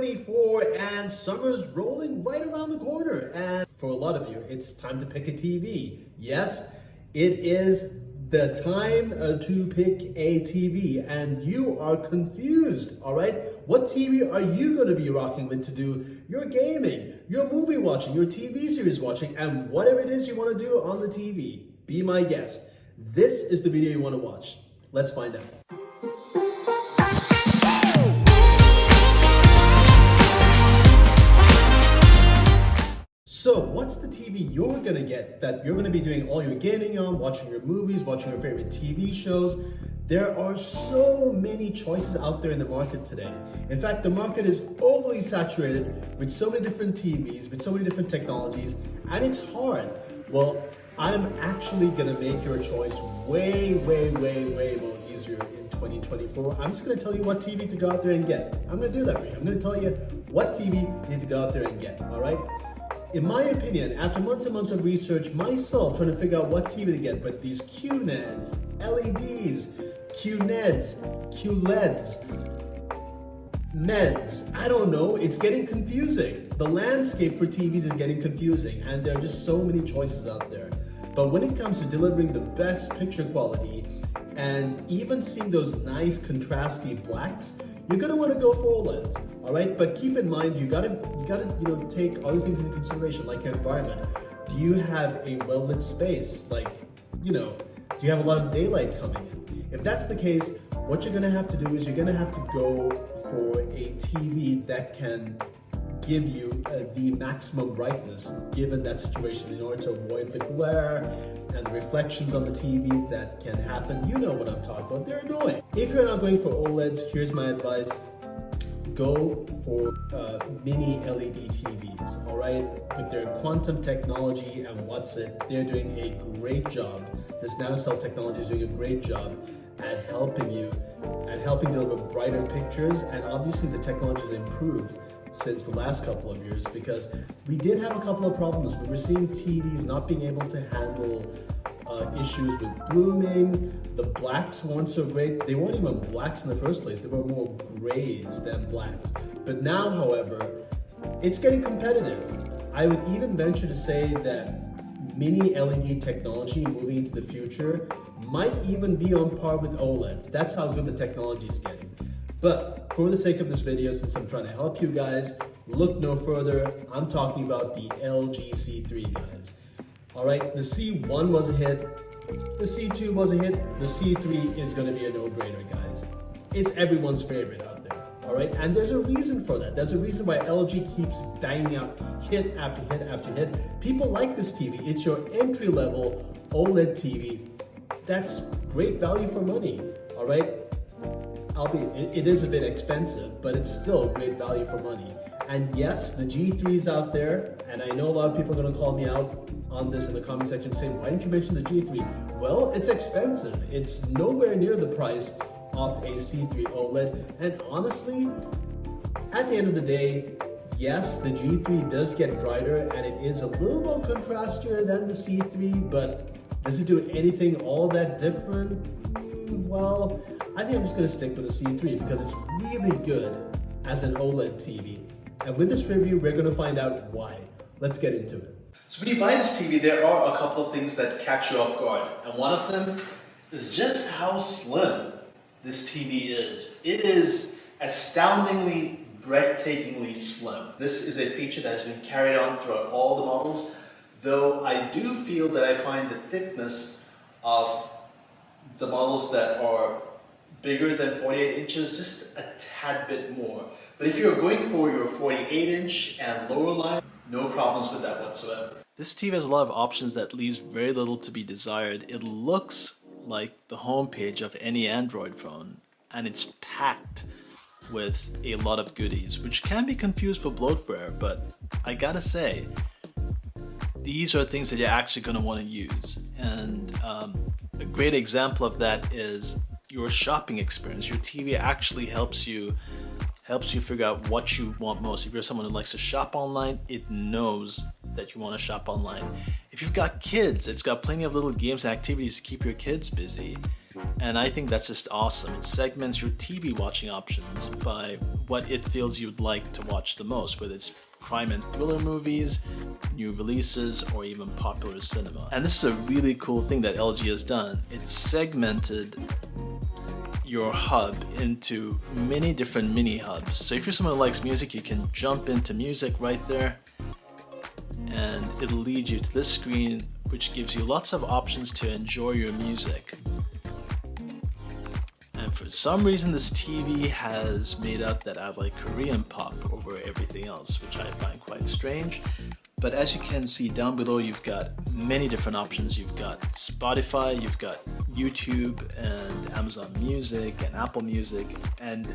2024 and summer's rolling right around the corner. And for a lot of you, it's time to pick a TV. Yes, it is the time to pick a TV, and you are confused, all right? What TV are you going to be rocking with to do your gaming, your movie watching, your TV series watching, and whatever it is you want to do on the TV? Be my guest. This is the video you want to watch. Let's find out. So what's the TV you're gonna get that you're gonna be doing all your gaming on, watching your movies, watching your favorite TV shows? There are so many choices out there in the market today. In fact, the market is overly saturated with so many different TVs, with so many different technologies, and it's hard. Well, I'm actually gonna make your choice way more easier in 2024. I'm just gonna tell you what TV to go out there and get. I'm gonna do that for you. I'm gonna tell you what TV you need to go out there and get, all right? In my opinion, after months and months of research myself trying to figure out what TV to get, but these QNEDs, LEDs, QNEDs, QLEDs, MEDs, I don't know, it's getting confusing. The landscape for TVs is getting confusing, and there are just so many choices out there. But when it comes to delivering the best picture quality and even seeing those nice contrasty blacks, you're gonna want to go for OLEDs, all right? But keep in mind, you gotta take other things into consideration, like your environment. Do you have a well-lit space? Like, do you have a lot of daylight coming in? If that's the case, what you're gonna have to do is you're gonna have to go for a TV that can give you the maximum brightness given that situation in order to avoid the glare and the reflections on the TV that can happen. You know what I'm talking about. They're annoying. If you're not going for OLEDs, here's my advice. Go for mini LED TVs, all right? With their quantum technology and what's it, they're doing a great job. This nanocell technology is doing a great job at helping you, at helping deliver brighter pictures, and obviously the technology has improved since the last couple of years, because we did have a couple of problems. We were seeing TVs not being able to handle issues with blooming. The blacks weren't so great. They weren't even blacks in the first place. They were more grays than blacks. But now, however, it's getting competitive. I would even venture to say that mini LED technology moving into the future might even be on par with OLEDs. That's how good the technology is getting. But for the sake of this video, since I'm trying to help you guys, look no further. I'm talking about the LG C3, guys. All right, the C1 was a hit, the C2 was a hit, the C3 is gonna be a no-brainer, guys. It's everyone's favorite out there, all right? And there's a reason for that. There's a reason why LG keeps banging out hit after hit after hit. People like this TV. It's your entry-level OLED TV. That's great value for money, all right? It is a bit expensive, but it's still great value for money. And yes, the G3's out there, and I know a lot of people are gonna call me out on this in the comment section saying, why didn't you mention the G3? Well, it's expensive. It's nowhere near the price of a C3 OLED. And honestly, at the end of the day, yes, the G3 does get brighter and it is a little more contrastier than the C3, but does it do anything all that different? Well, I think I'm just gonna stick with the C3 because it's really good as an OLED TV. And with this review, we're gonna find out why. Let's get into it. So when you buy this TV, there are a couple of things that catch you off guard. And one of them is just how slim this TV is. It is astoundingly, breathtakingly slim. This is a feature that has been carried on throughout all the models, though I do feel that I find the thickness of the models that are bigger than 48 inches just a tad bit more. But if you're going for your 48 inch and lower line, no problems with that whatsoever. This TV has a lot of options that leaves very little to be desired. It looks like the homepage of any Android phone, and it's packed with a lot of goodies, which can be confused for bloatware, but I gotta say, these are things that you're actually going to want to use. And a great example of that is your shopping experience. Your TV actually helps you figure out what you want most. If you're someone who likes to shop online, it knows that you want to shop online. If you've got kids, it's got plenty of little games and activities to keep your kids busy. And I think that's just awesome. It segments your TV watching options by what it feels you'd like to watch the most, whether it's crime and thriller movies, new releases, or even popular cinema. And this is a really cool thing that LG has done. It's segmented your hub into many different mini hubs. So if you're someone who likes music, you can jump into music right there, and it'll lead you to this screen, which gives you lots of options to enjoy your music. And for some reason, this TV has made out that I like Korean pop over everything else, which I find quite strange. But as you can see down below, you've got many different options. You've got Spotify, you've got YouTube and Amazon Music and Apple Music and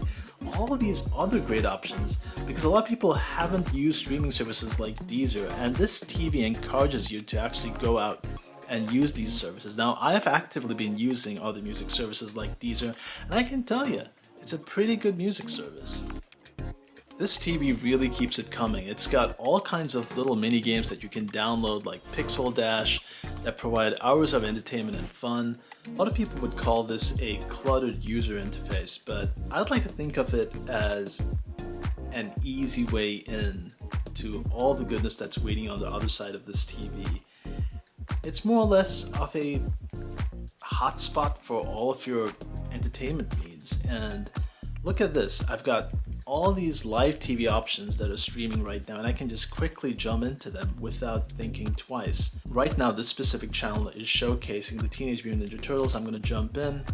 all of these other great options, because a lot of people haven't used streaming services like Deezer, and this TV encourages you to actually go out and use these services. Now, I have actively been using other music services like Deezer, and I can tell you, it's a pretty good music service. This TV really keeps it coming. It's got all kinds of little mini games that you can download, like Pixel Dash, that provide hours of entertainment and fun. A lot of people would call this a cluttered user interface, but I'd like to think of it as an easy way in to all the goodness that's waiting on the other side of this TV. It's more or less of a hotspot for all of your entertainment needs. And look at this, I've got all these live TV options that are streaming right now, and I can just quickly jump into them without thinking twice. Right now, this specific channel is showcasing the Teenage Mutant Ninja Turtles. I'm going to jump in,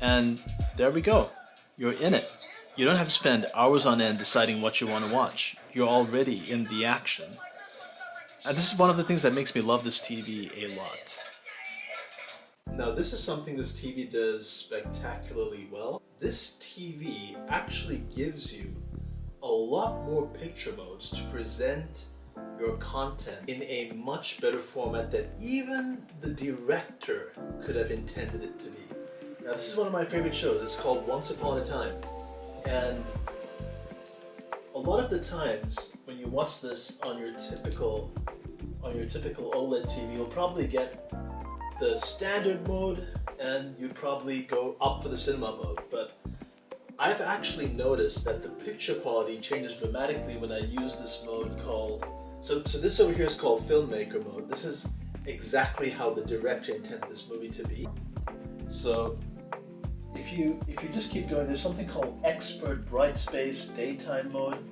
and there we go. You're in it. You don't have to spend hours on end deciding what you want to watch. You're already in the action. And this is one of the things that makes me love this TV a lot. Now, this is something this TV does spectacularly well. This TV actually gives you a lot more picture modes to present your content in a much better format than even the director could have intended it to be. Now, this is one of my favorite shows. It's called Once Upon a Time. And a lot of the times when you watch this on your typical OLED TV, you'll probably get the standard mode and you'd probably go up for the cinema mode. But I've actually noticed that the picture quality changes dramatically when I use this mode called, so this over here is called filmmaker mode. This is exactly how the director intended this movie to be. So if you just keep going, there's something called expert bright space daytime mode,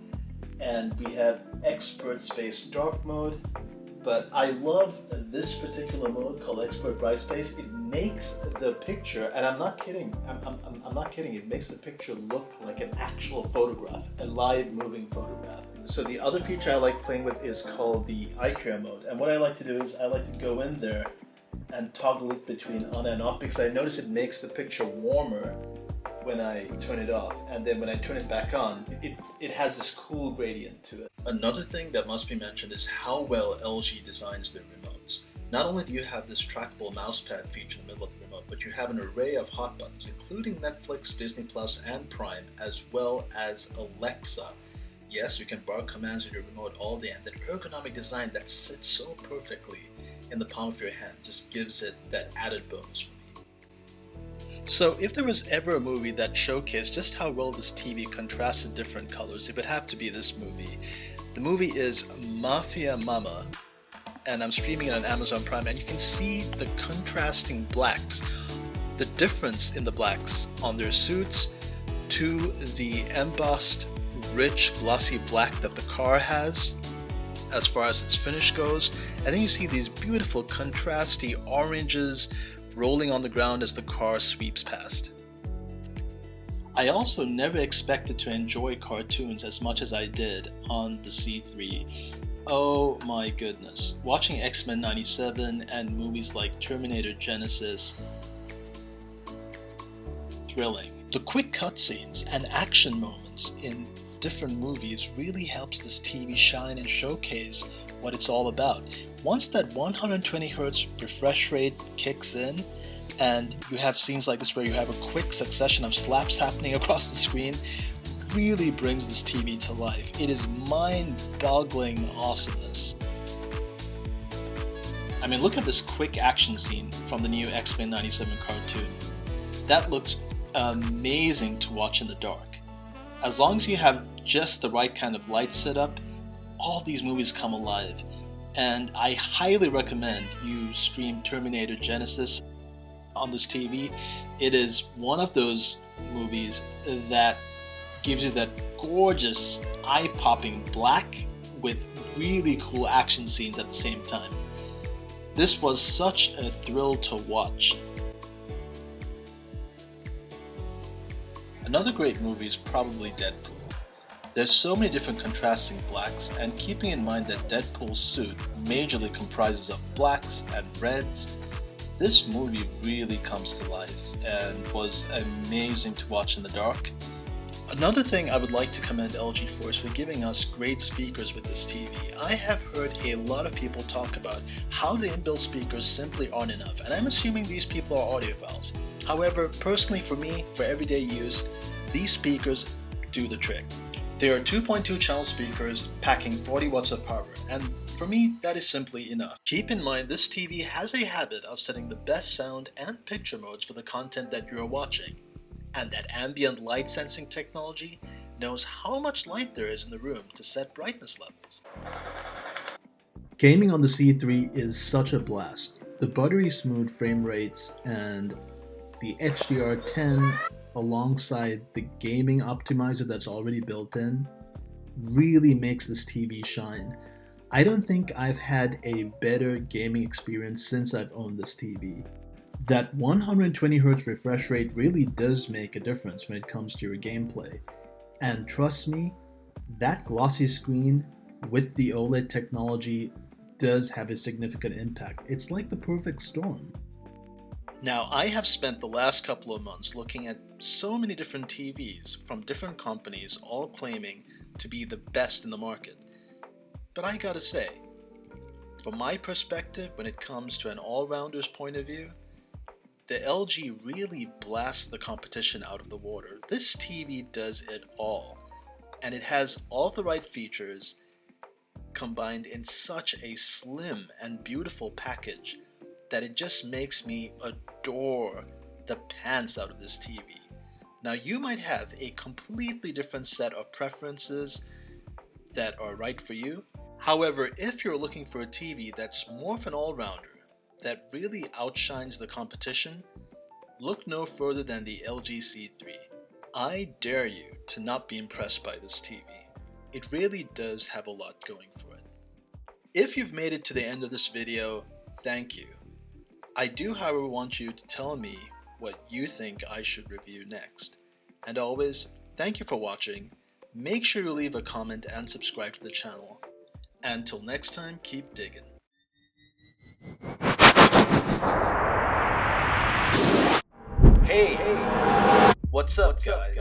and we have expert space dark mode. But I love this particular mode called Expert Bright Space. It makes the picture, and I'm not kidding, I'm not kidding, it makes the picture look like an actual photograph, a live moving photograph. So the other feature I like playing with is called the eye care mode. And what I like to do is I like to go in there and toggle it between on and off, because I notice it makes the picture warmer when I turn it off, and then when I turn it back on, it has this cool gradient to it. Another thing that must be mentioned is how well LG designs their remotes. Not only do you have this trackable mousepad feature in the middle of the remote, but you have an array of hot buttons, including Netflix, Disney Plus, and Prime, as well as Alexa. Yes, you can bar commands with your remote all day, and that ergonomic design that sits so perfectly in the palm of your hand just gives it that added bonus for me. So if there was ever a movie that showcased just how well this TV contrasted different colors, it would have to be this movie. The movie is Mafia Mama, and I'm streaming it on Amazon Prime, and you can see the contrasting blacks, the difference in the blacks on their suits to the embossed, rich, glossy black that the car has as far as its finish goes. And then you see these beautiful contrasty oranges rolling on the ground as the car sweeps past. I also never expected to enjoy cartoons as much as I did on the C3. Oh my goodness. Watching X-Men 97 and movies like Terminator Genesis, thrilling. The quick cutscenes and action moments in different movies really helps this TV shine and showcase what it's all about. Once that 120Hz refresh rate kicks in, and you have scenes like this where you have a quick succession of slaps happening across the screen, really brings this TV to life. It is mind-boggling awesomeness. I mean, look at this quick action scene from the new X-Men 97 cartoon. that looks amazing to watch in the dark. As long as you have just the right kind of light setup, all these movies come alive. And I highly recommend you stream Terminator Genisys on this TV. It is one of those movies that gives you that gorgeous, eye-popping black with really cool action scenes at the same time. This was such a thrill to watch. Another great movie is probably Deadpool. There's so many different contrasting blacks, and keeping in mind that Deadpool's suit majorly comprises of blacks and reds, this movie really comes to life and was amazing to watch in the dark. Another thing I would like to commend LG for is for giving us great speakers with this TV. I have heard a lot of people talk about how the inbuilt speakers simply aren't enough, and I'm assuming these people are audiophiles. However, personally for me, for everyday use, these speakers do the trick. They are 2.2 channel speakers packing 40 watts of power, and for me, that is simply enough. Keep in mind, this TV has a habit of setting the best sound and picture modes for the content that you are watching, and that ambient light sensing technology knows how much light there is in the room to set brightness levels. Gaming on the C3 is such a blast. The buttery smooth frame rates and the HDR10 alongside the gaming optimizer that's already built in really makes this TV shine. I don't think I've had a better gaming experience since I've owned this TV. That 120Hz refresh rate really does make a difference when it comes to your gameplay. And trust me, that glossy screen with the OLED technology does have a significant impact. It's like the perfect storm. Now, I have spent the last couple of months looking at so many different TVs from different companies, all claiming to be the best in the market. But I gotta say, from my perspective, when it comes to an all-rounder's point of view, the LG really blasts the competition out of the water. This TV does it all, and it has all the right features combined in such a slim and beautiful package that it just makes me adore the pants out of this TV. Now, you might have a completely different set of preferences that are right for you. However, if you're looking for a TV that's more of an all-rounder, that really outshines the competition, look no further than the LG C3. I dare you to not be impressed by this TV. It really does have a lot going for it. If you've made it to the end of this video, thank you. I do, however, want you to tell me what you think I should review next. And always, thank you for watching. Make sure you leave a comment and subscribe to the channel. Until next time, keep digging. Hey, what's up, guys?